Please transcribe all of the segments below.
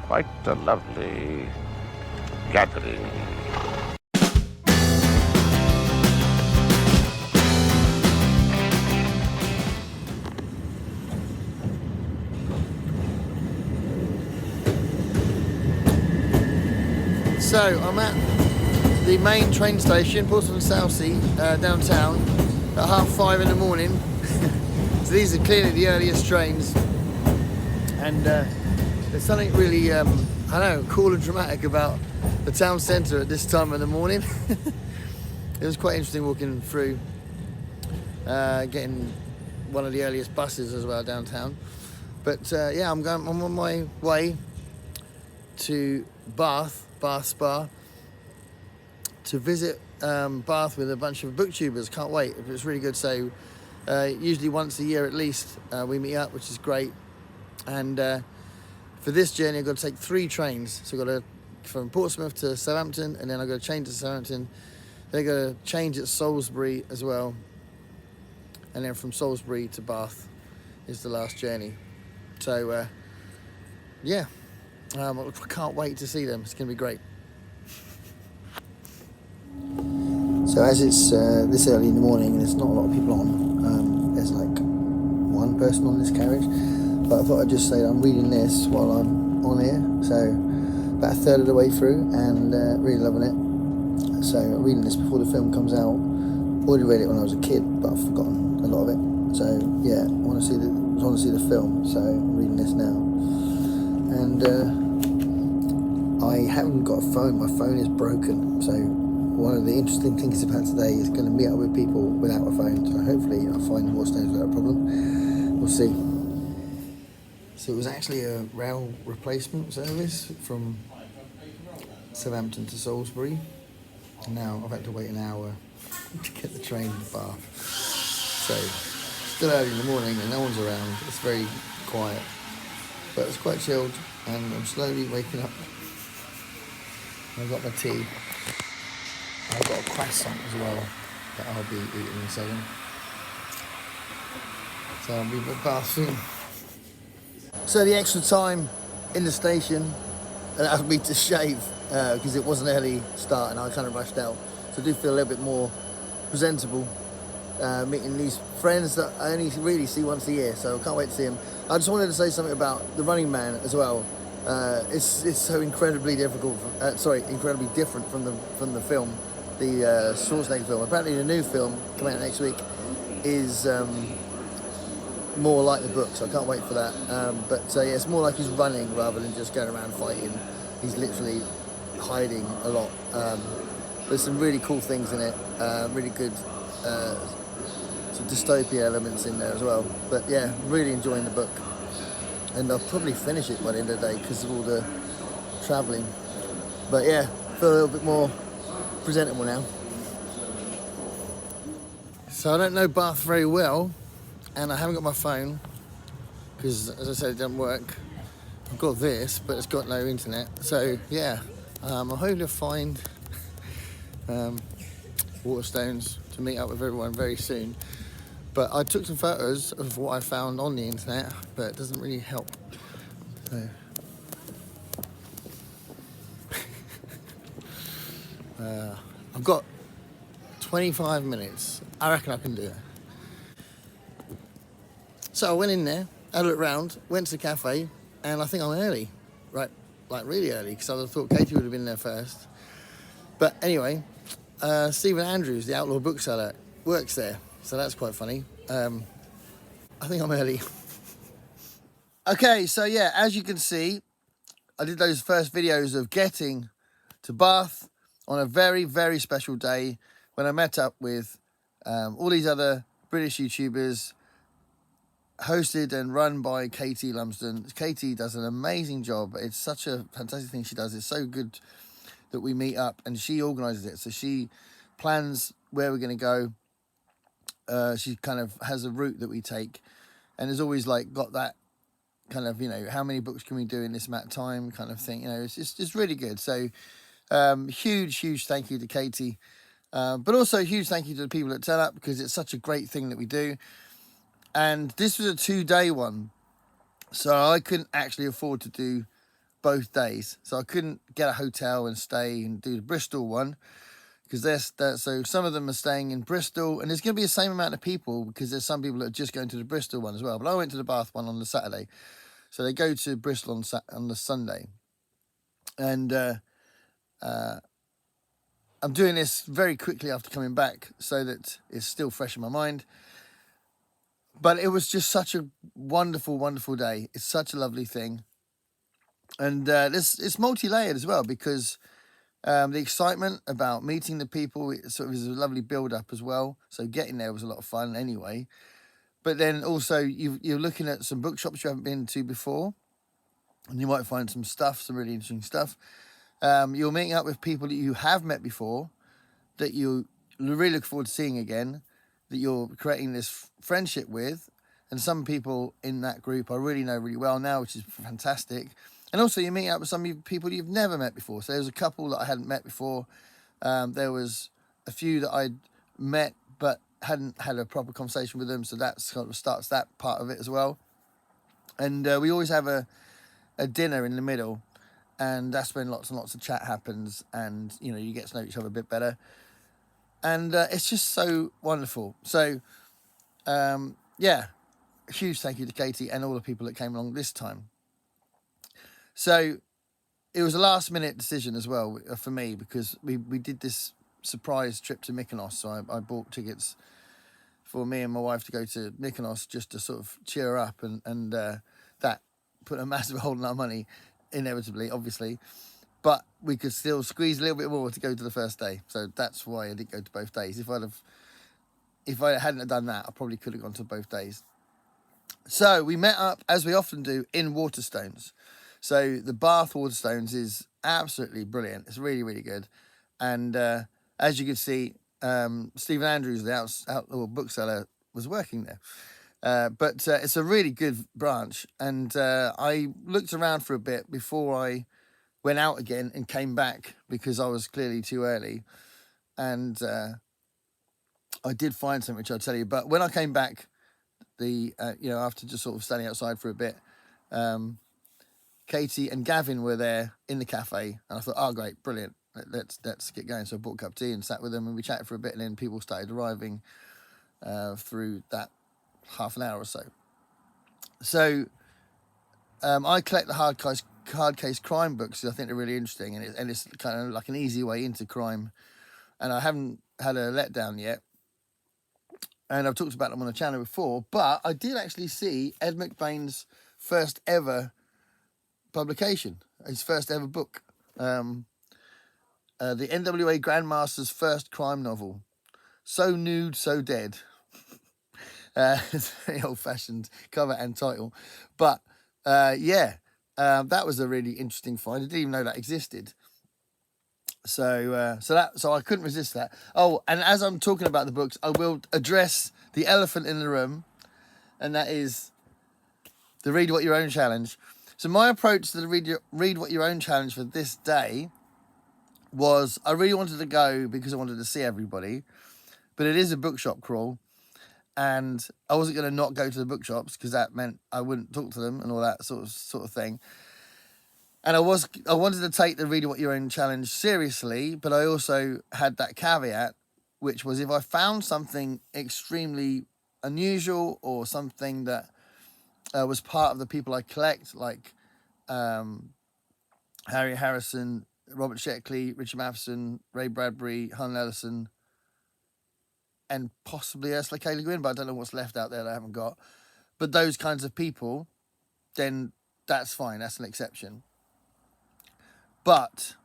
quite a lovely gathering. So I'm at the main train station, Portsmouth Southsea, downtown, at 5:30 in the morning. So these are clearly the earliest trains, and there's something really, I don't know, cool and dramatic about the town centre at this time of the morning. It was quite interesting walking through, getting one of the earliest buses as well downtown. But yeah, I'm on my way to Bath Spa, to visit Bath with a bunch of booktubers. Can't wait. It's really good. So usually once a year at least we meet up, which is great. And for this journey I've got to take 3 trains. So I've got to from Portsmouth to Southampton, and then I've got to change to Southampton. Then I've got to change at Salisbury as well, and then from Salisbury to Bath is the last journey. So yeah, I can't wait to see them. It's going to be great. So as it's this early in the morning and there's not a lot of people on, there's like one person on this carriage, but I thought I'd just say I'm reading this while I'm on here. So about a third of the way through, and really loving it. So reading this before the film comes out. Already read it when I was a kid, but I've forgotten a lot of it. So yeah, I want to see the film. So I'm reading this now, and I haven't got a phone. My phone is broken. So one of the interesting things about today is going to meet up with people without a phone. So hopefully I'll find more stones without a problem. We'll see. So it was actually a rail replacement service from Southampton to Salisbury. Now I've had to wait an hour to get the train to Bath. So still early in the morning and no one's around. It's very quiet, but it's quite chilled, and I'm slowly waking up. I've got my tea. I've got a croissant as well that I'll be eating in a second. So I'll be at Bath soon. So the extra time in the station allowed me to shave because it was an early start and I kind of rushed out. So I do feel a little bit more presentable meeting these friends that I only really see once a year. So I can't wait to see them. I just wanted to say something about The Running Man as well. It's so incredibly incredibly different from the film, the Schwarzenegger film. Apparently the new film coming out next week is more like the book, so I can't wait for that. But yeah, it's more like he's running rather than just going around fighting. He's literally hiding a lot. There's some really cool things in it, really good some dystopia elements in there as well. But yeah, really enjoying the book. And I'll probably finish it by the end of the day because of all the travelling. But yeah, feel a little bit more presentable now. So I don't know Bath very well, and I haven't got my phone because, as I said, it doesn't work. I've got this, but it's got no internet. So yeah, I'm hoping to find Waterstones to meet up with everyone very soon. But I took some photos of what I found on the internet, but it doesn't really help. So I've got 25 minutes. I reckon I can do it. So I went in there, had a look round, went to the cafe, and I think I'm early. Right, like really early, because I thought Katie would have been there first. But anyway, Stephen Andrews, the outlaw bookseller, works there. So that's quite funny. I think I'm early. Okay, so yeah, as you can see, I did those first videos of getting to Bath on a very, very special day when I met up with all these other British YouTubers, hosted and run by Katie Lumsden. Katie does an amazing job. It's such a fantastic thing she does. It's so good that we meet up and she organises it. So she plans where we're going to go. She kind of has a route that we take, and there's always like got that kind of, you know, how many books can we do in this amount of time kind of thing. You know, it's just really good. So huge thank you to Katie, but also a huge thank you to the people that turn up, because it's such a great thing that we do. And this was a 2-day one, so I couldn't actually afford to do both days. So I couldn't get a hotel and stay and do the Bristol one, because so some of them are staying in Bristol, and there's going to be the same amount of people because there's some people that are just going to the Bristol one as well. But I went to the Bath one on the Saturday, so they go to Bristol on the Sunday, and I'm doing this very quickly after coming back so that it's still fresh in my mind. But it was just such a wonderful, wonderful day. It's such a lovely thing, and it's multi-layered as well, because the excitement about meeting the people, it sort of is a lovely build-up as well. So getting there was a lot of fun anyway. But then also you're looking at some bookshops you haven't been to before, and you might find some really interesting stuff. You're meeting up with people that you have met before, that you really look forward to seeing again, that you're creating this friendship with. And some people in that group I really know really well now, which is fantastic. And also you're meeting up with some people you've never met before. So there's a couple that I hadn't met before. There was a few that I'd met but hadn't had a proper conversation with them. So that sort of starts that part of it as well. And we always have a dinner in the middle. And that's when lots and lots of chat happens. And, you know, you get to know each other a bit better. And it's just so wonderful. So, yeah, a huge thank you to Katie and all the people that came along this time. So it was a last minute decision as well for me, because we did this surprise trip to Mykonos. So I bought tickets for me and my wife to go to Mykonos just to sort of cheer her up. And that put a massive hold on our money, inevitably, obviously. But we could still squeeze a little bit more to go to the first day. So that's why I didn't go to both days. If I hadn't done that, I probably could have gone to both days. So we met up, as we often do, in Waterstones. So the Bath Waterstones is absolutely brilliant. It's really, really good. And as you can see, Stephen Andrews, the outdoor bookseller, was working there. But it's a really good branch. And I looked around for a bit before I went out again and came back, because I was clearly too early. And I did find something, which I'll tell you. But when I came back, after just sort of standing outside for a bit, Katie and Gavin were there in the cafe, and I thought, oh great, brilliant, let's get going. So I bought a cup of tea and sat with them, and we chatted for a bit, and then people started arriving through that half an hour or so. So I collect the hard case crime books, because I think they're really interesting, and it's kind of like an easy way into crime, and I haven't had a letdown yet. And I've talked about them on the channel before, but I did actually see Ed McBain's first ever publication, his first ever book, the NWA Grandmaster's first crime novel, So Nude, So Dead. It's a very old-fashioned cover and title, but that was a really interesting find. I didn't even know that existed. So I couldn't resist that. Oh, and as I'm talking about the books, I will address the elephant in the room, and that is the Read What Your Own challenge. So my approach to the Read What Your Own challenge for this day was, I really wanted to go because I wanted to see everybody, but it is a bookshop crawl, and I wasn't going to not go to the bookshops, because that meant I wouldn't talk to them and all that sort of thing. And I wanted to take the Read What Your Own challenge seriously, but I also had that caveat, which was if I found something extremely unusual, or something that was part of the people I collect, like Harriet Harrison, Robert Sheckley, Richard Matheson, Ray Bradbury, Hun Ellison, and possibly Ursula K. Le Guin, but I don't know what's left out there that I haven't got. But those kinds of people, then that's fine, that's an exception. But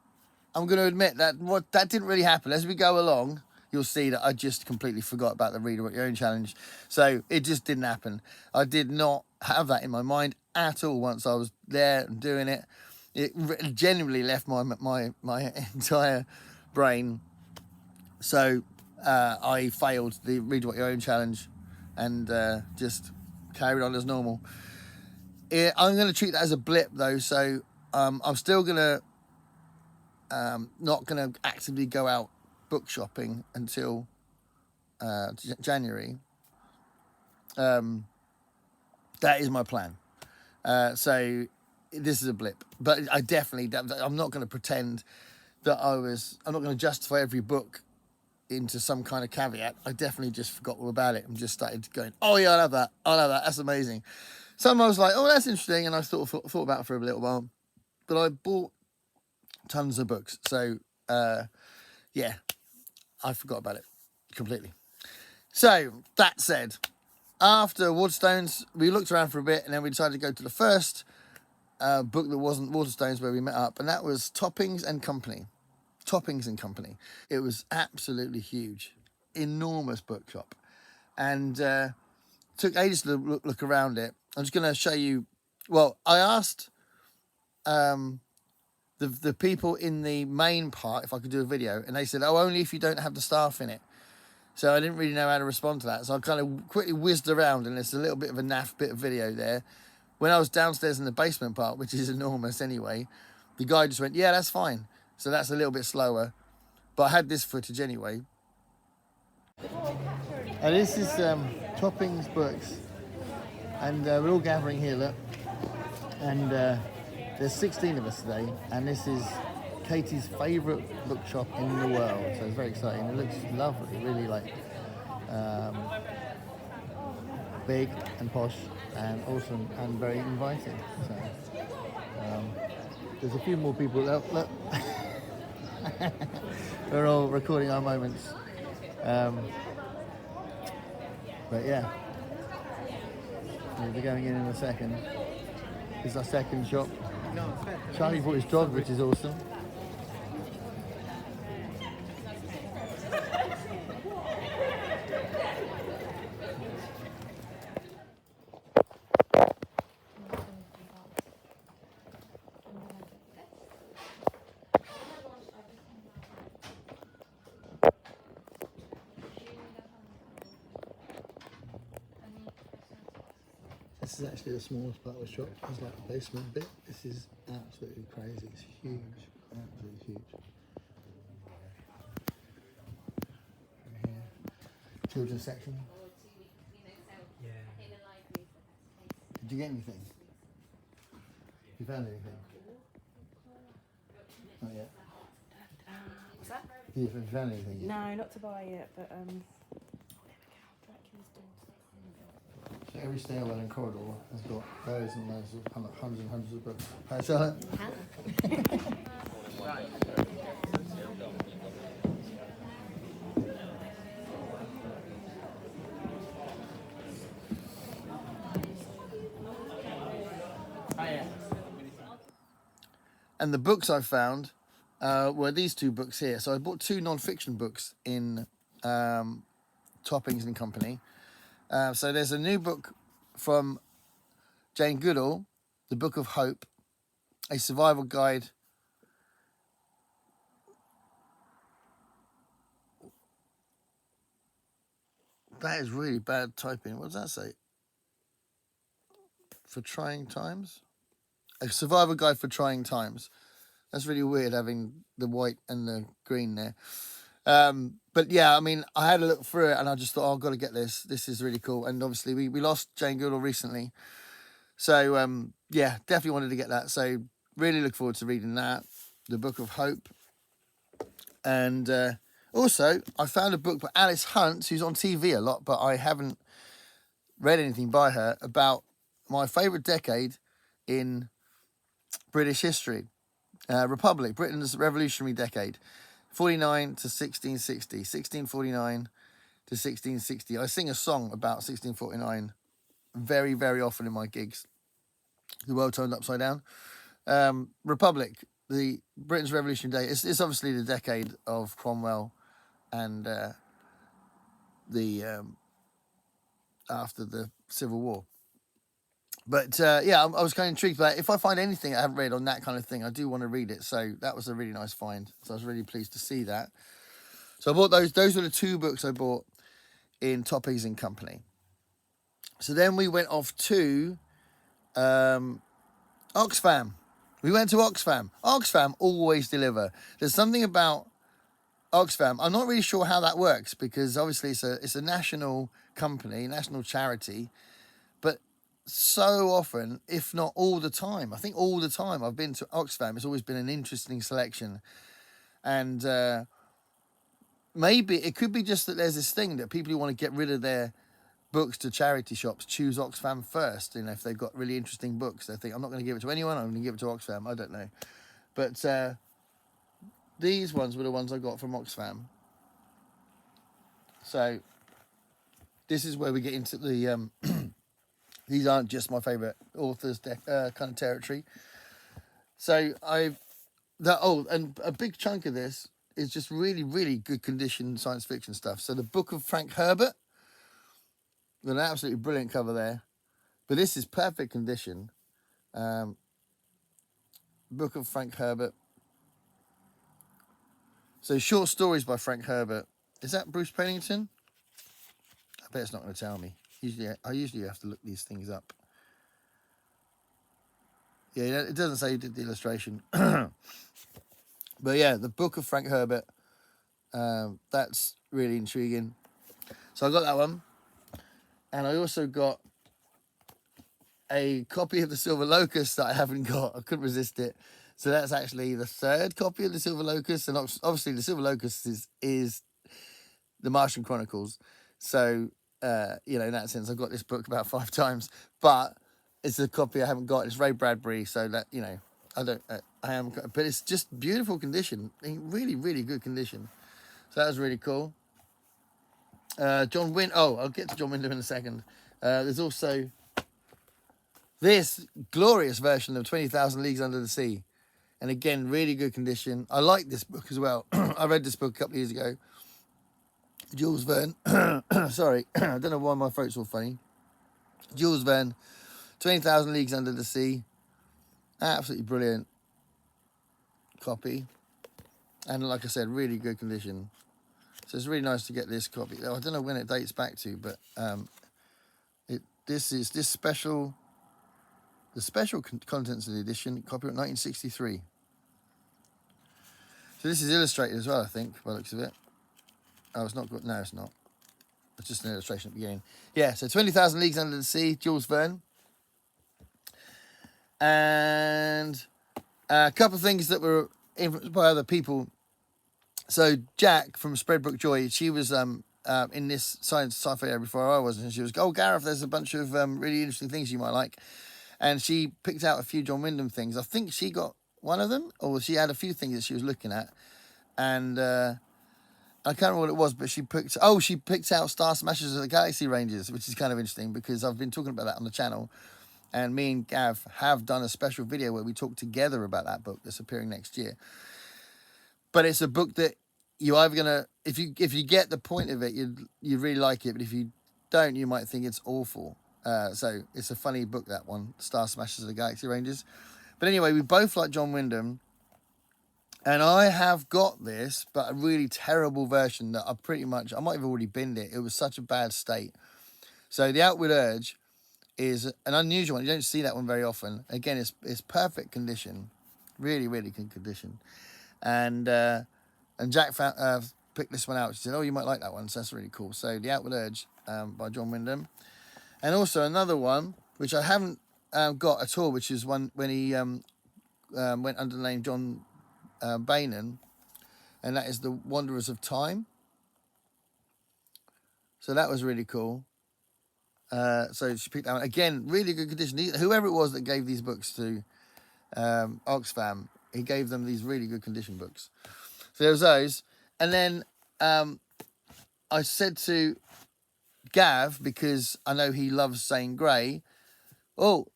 I'm going to admit that that didn't really happen. As we go along, you'll see that I just completely forgot about the Read What Your Own challenge. So it just didn't happen. I did not have that in my mind at all once I was there and doing it. It genuinely left my entire brain. So I failed the Read What Your Own challenge, and just carried on as normal. I'm going to treat that as a blip, though. So I'm still going to not going to actively go out book shopping until January. That is my plan. So this is a blip. But I definitely, I'm not going to pretend that I'm not going to justify every book into some kind of caveat. I definitely just forgot all about it and just started going, oh yeah, I love that, that's amazing. Some I was like, oh, that's interesting, and I thought about it for a little while, but I bought tons of books, so yeah, I forgot about it completely. So that said, after Waterstones, we looked around for a bit, and then we decided to go to the first book that wasn't Waterstones, where we met up, and that was Toppings and Company. It was absolutely huge, enormous bookshop, and took ages to look around it. I'm just going to show you. Well, I asked the people in the main part if I could do a video, and they said, oh, only if you don't have the staff in it. So I didn't really know how to respond to that, so I kind of quickly whizzed around, and there's a little bit of a naff bit of video there. When I was downstairs in the basement part, which is enormous anyway, the guy just went, yeah, that's fine. So that's a little bit slower. But I had this footage anyway. And this is Toppings Books. And we're all gathering here, look. And there's 16 of us today. And this is Katie's favourite bookshop in the world. So it's very exciting. It looks lovely, really like big and posh and awesome and very inviting. So there's a few more people. Look. We're all recording our moments. But yeah, we'll be going in a second. This is our second shop. Charlie brought his dog, which is awesome. This is actually the smallest part of the shop. It's like the basement bit. This is absolutely crazy. It's huge, absolutely huge. And here, children's section. Yeah. Did you get anything? You found anything? Not yet. What's that? You found anything yet? No, not to buy yet, but So every stairwell and corridor has got loads and loads of hundreds and hundreds of books. Hi, Charlotte. And the books I found were these two books here. So I bought two non-fiction books in Toppings and Company. So there's a new book from Jane Goodall, The Book of Hope, a survival guide. That is really bad typing. What does that say? For trying times? A survival guide for trying times. That's really weird having the white and the green there. But yeah, I mean, I had a look through it and I just thought, oh, I've got to get this. This is really cool. And obviously we lost Jane Goodall recently. So yeah, definitely wanted to get that. So really look forward to reading that. The Book of Hope. And also, I found a book by Alice Hunt, who's on TV a lot, but I haven't read anything by her, about my favourite decade in British history. Republic, Britain's revolutionary decade. 49 to 1660, 1649 to 1660. I sing a song about 1649 very, very often in my gigs. The World Turned Upside Down. Republic, the Britain's revolutionary day. It's obviously the decade of Cromwell and after the Civil War. But yeah, I was kind of intrigued by it. If I find anything I haven't read on that kind of thing, I do want to read it. So that was a really nice find. So I was really pleased to see that. So I bought those. Those were the two books I bought in Toppings and Company. So then we went off to Oxfam. We went to Oxfam. Oxfam always deliver. There's something about Oxfam. I'm not really sure how that works because obviously it's a national company, national charity. But so often, if not all the time, I think all the time I've been to Oxfam, it's always been an interesting selection. And maybe it could be just that there's this thing that people who want to get rid of their books to charity shops choose Oxfam first. You know, if they've got really interesting books, they think, I'm not going to give it to anyone, I'm going to give it to Oxfam. I don't know. But these ones were the ones I got from Oxfam. So this is where we get into the... these aren't just my favourite authors kind of territory. So and a big chunk of this is just really, really good condition science fiction stuff. So the Book of Frank Herbert, with an absolutely brilliant cover there. But this is perfect condition. Book of Frank Herbert. So short stories by Frank Herbert. Is that Bruce Pennington? I bet it's not going to tell me. I usually have to look these things up. Yeah, it doesn't say who did the illustration. But yeah, the Book of Frank Herbert. That's really intriguing. So I got that one. And I also got a copy of the Silver Locust that I haven't got. I couldn't resist it. So that's actually the third copy of the Silver Locust. And obviously the Silver Locust is the Martian Chronicles. So, in that sense, I've got this book about 5 times. But it's a copy I haven't got. It's Ray Bradbury. So that, but it's just beautiful condition. In really, really good condition. So that was really cool. I'll get to John Wyndham in a second. There's also this glorious version of 20,000 Leagues Under the Sea. And again, really good condition. I like this book as well. I read this book a couple of years ago. Jules Verne. Sorry, I don't know why my throat's all funny. Jules Verne, 20,000 Leagues Under the Sea. Absolutely brilliant copy. And like I said, really good condition. So it's really nice to get this copy. I don't know when it dates back to, but the special contents of the edition, copyright 1963. So this is illustrated as well, I think, by the looks of it. Oh, it's not good. No, it's not. It's just an illustration at the beginning. Yeah, so 20,000 Leagues Under the Sea, Jules Verne. And a couple of things that were influenced by other people. So Jack from Spreadbrook Joy, she was in this science sci-fi area before I was, and she was, Gareth, there's a bunch of really interesting things you might like. And she picked out a few John Wyndham things. I think she got one of them, or she had a few things that she was looking at. And I can't remember what it was, but she picked out Star Smashers of the Galaxy Rangers, which is kind of interesting because I've been talking about that on the channel. And me and Gav have done a special video where we talk together about that book that's appearing next year. But it's a book that you're either gonna, if you get the point of it, you really like it. But if you don't, you might think it's awful. So it's a funny book, that one, Star Smashers of the Galaxy Rangers. But anyway, we both like John Wyndham, and I have got this, but a really terrible version that I might have already binned it. It was such a bad state. So the Outward Urge is an unusual one. You don't see that one very often. Again, it's perfect condition, really, really good condition. And Jack picked this one out. She said, you might like that one. So that's really cool. So The Outward Urge by John Wyndham. And also another one, which I haven't got at all, which is one when he went under the name John Bainan. And that is The Wanderers of Time. So that was really cool. So she picked that one. Again, really good condition. Whoever it was that gave these books to Oxfam, he gave them these really good condition books. So there was those. And then I said to Gav, because I know he loves Zane Grey,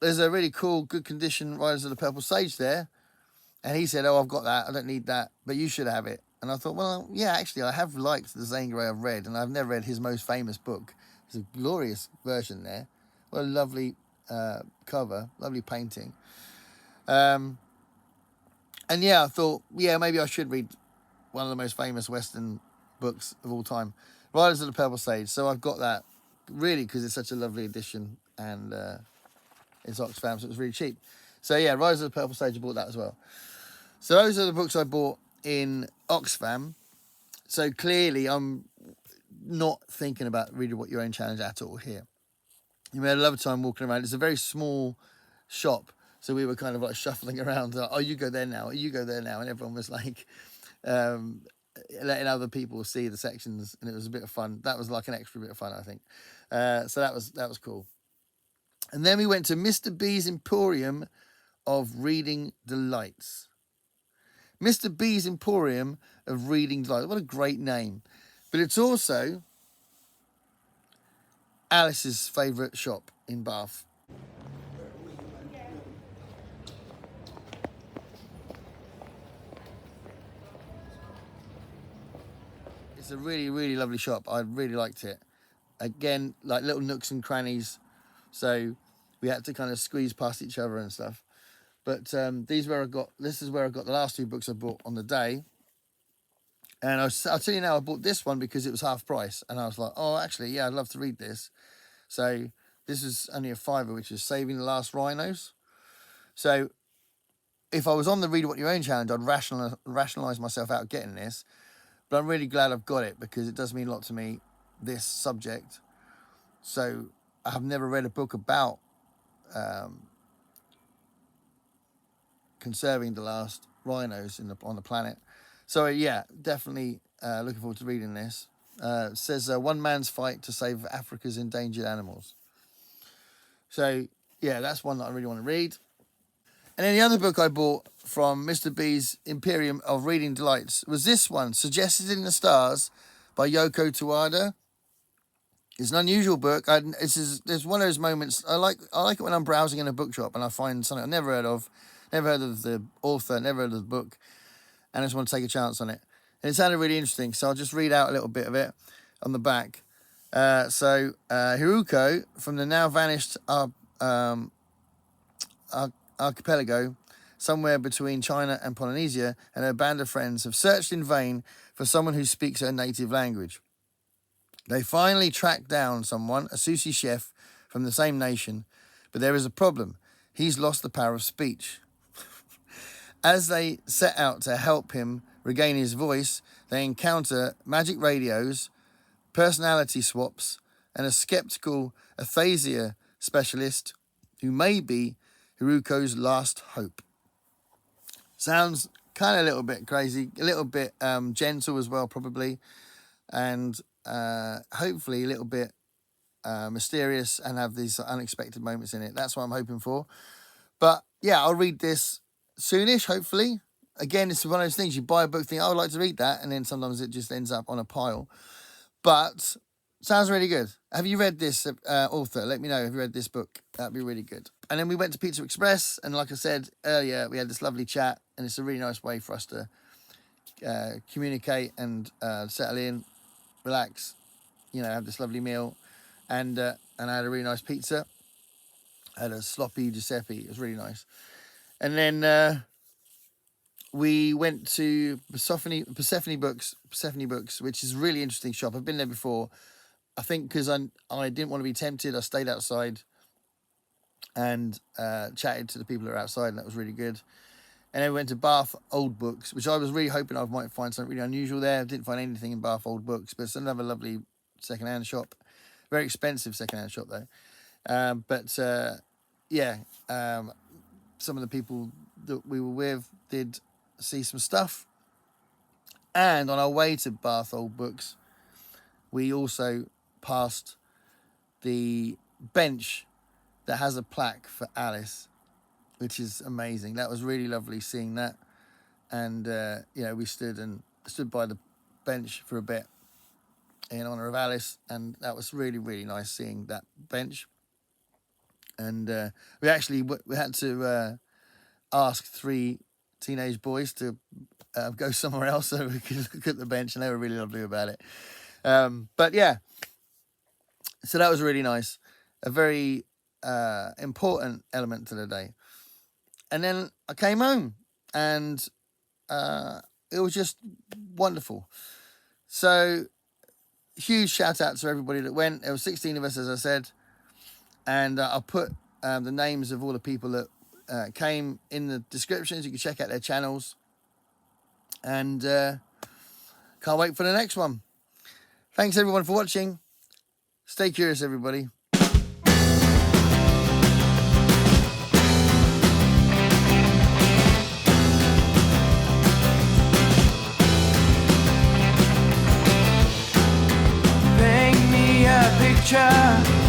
there's a really cool, good condition Riders of the Purple Sage there. And he said, I've got that. I don't need that, but you should have it. And I thought, well, yeah, actually, I have liked the Zane Grey I've read, and I've never read his most famous book. It's a glorious version there. What a lovely cover, lovely painting. And yeah, I thought, maybe I should read one of the most famous Western books of all time, Riders of the Purple Sage. So I've got that, really, because it's such a lovely edition, and it's Oxfam, so it was really cheap. So yeah, Riders of the Purple Sage, I bought that as well. So those are the books I bought in Oxfam. So clearly I'm not thinking about reading What Your Own Challenge at all here. We had a lovely time walking around. It's a very small shop, so we were kind of like shuffling around. Like, oh, you go there now. You go there now, and everyone was like letting other people see the sections, and it was a bit of fun. That was like an extra bit of fun, I think. So that was cool. And then we went to Mr. B's Emporium of Reading Delights. Mr. B's Emporium of Reading Delights. What a great name. But it's also Alice's favourite shop in Bath. It's a really, really lovely shop. I really liked it. Again, like little nooks and crannies. So we had to kind of squeeze past each other and stuff. But this is where I got the last 2 books I bought on the day. And I'll tell you now, I bought this one because it was half price. And I was like, oh, actually, yeah, I'd love to read this. So this is only a £5, which is Saving the Last Rhinos. So if I was on the Read What You Own challenge, I'd rationalise myself out of getting this. But I'm really glad I've got it because it does mean a lot to me, this subject. So I have never read a book about conserving the last rhinos on the planet. So yeah, definitely looking forward to reading this. It says one man's fight to save Africa's endangered animals. So yeah, that's one that I really want to read. And then the other book I bought from Mr. B's Emporium of Reading Delights was this one, Suggested in the Stars by Yoko Tawada. It's an unusual book. There's one of those moments, I like it when I'm browsing in a bookshop and I find something I've never heard of the author, never heard of the book, and I just want to take a chance on it. And it sounded really interesting, so I'll just read out a little bit of it on the back. Hiruko, from the now vanished archipelago, somewhere between China and Polynesia, and her band of friends have searched in vain for someone who speaks her native language. They finally track down someone, a sushi chef from the same nation, but there is a problem. He's lost the power of speech. As they set out to help him regain his voice, they encounter magic radios, personality swaps, and a skeptical aphasia specialist who may be Hiruko's last hope. Sounds kind of a little bit crazy, a little bit gentle as well, probably, and hopefully a little bit mysterious and have these unexpected moments in it. That's what I'm hoping for. But yeah, I'll read this soonish, hopefully. Again, it's one of those things, you buy a book, think, oh, I'd like to read that, and then sometimes it just ends up on a pile. But sounds really good. Have you read this author? Let me know if you read this book. That'd be really good. And then we went to Pizza Express, and like I said earlier, we had this lovely chat, and it's a really nice way for us to communicate and settle in, relax, have this lovely meal. And I had a really nice pizza. I had a sloppy Giuseppe. It was really nice. And then we went to Persephone Books, which is a really interesting shop. I've been there before. I think because I didn't want to be tempted, I stayed outside and chatted to the people that are outside, and that was really good. And then we went to Bath Old Books, which I was really hoping I might find something really unusual there. I didn't find anything in Bath Old Books, but it's another lovely second-hand shop. Very expensive second-hand shop, though. Some of the people that we were with did see some stuff. And on our way to Bath Old Books, we also passed the bench that has a plaque for Alice, which is amazing. That was really lovely seeing that. And, we stood by the bench for a bit in honour of Alice, and that was really, really nice seeing that bench. And we had to ask 3 teenage boys to go somewhere else so we could look at the bench, and they were really lovely about it. But yeah, so that was really nice. A very important element to the day. And then I came home, and it was just wonderful. So huge shout out to everybody that went. There were 16 of us, as I said, and I'll put the names of all the people that came in the descriptions. You can check out their channels, and can't wait for the next one. Thanks everyone for watching. Stay curious, everybody. picture